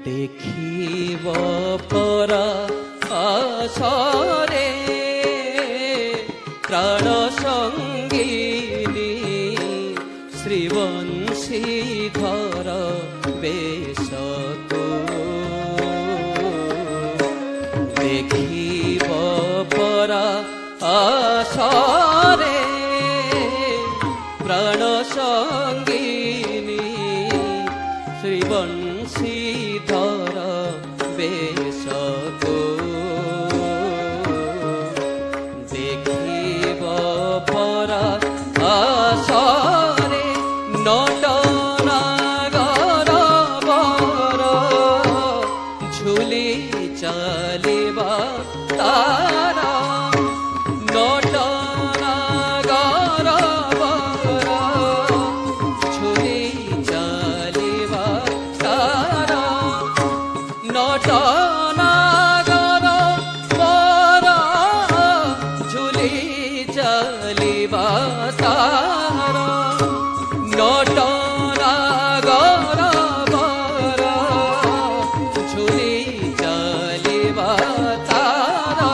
দেখিব পরা আশারে প্রাণ সঙ্গিনী শ্রীবংশীধর বেশকো দেখিব পরা আশারে প্রাণ সঙ্গিনী শ্রীবংশীধর বেশকো দেখিব পরা আশারে নটনাগর বর ঝুলি চালিবা তারা নটনাগর বর ঝুলি চালিবা তারা নটনাগর বর ঝুলি চালিবা তারা নটনাগর বর ঝুলি চালিবা তারা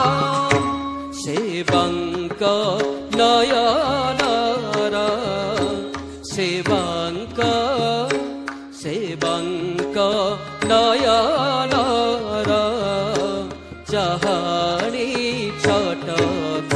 সেবাঙ্ক নয়নর সেবাঙ্ক নয়নর চাহানি ছটক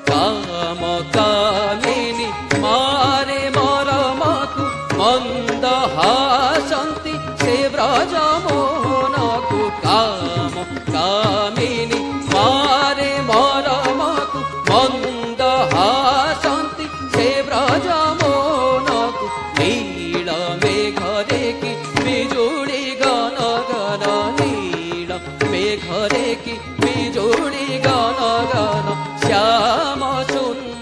কাম কামিনী মারে মরমকু মন্দ হাসন্তি সে ব্রজ মোহনকু কাম কামিনী মারে মরমকু মন্দ হাসন্তি সে ব্রজ মোহনকু নীল মেঘ দেখি বিজুড়ি গণ গণ নীল মেঘ দেখি বিজুড়ি গণ গণ শ্যাম সুন্দর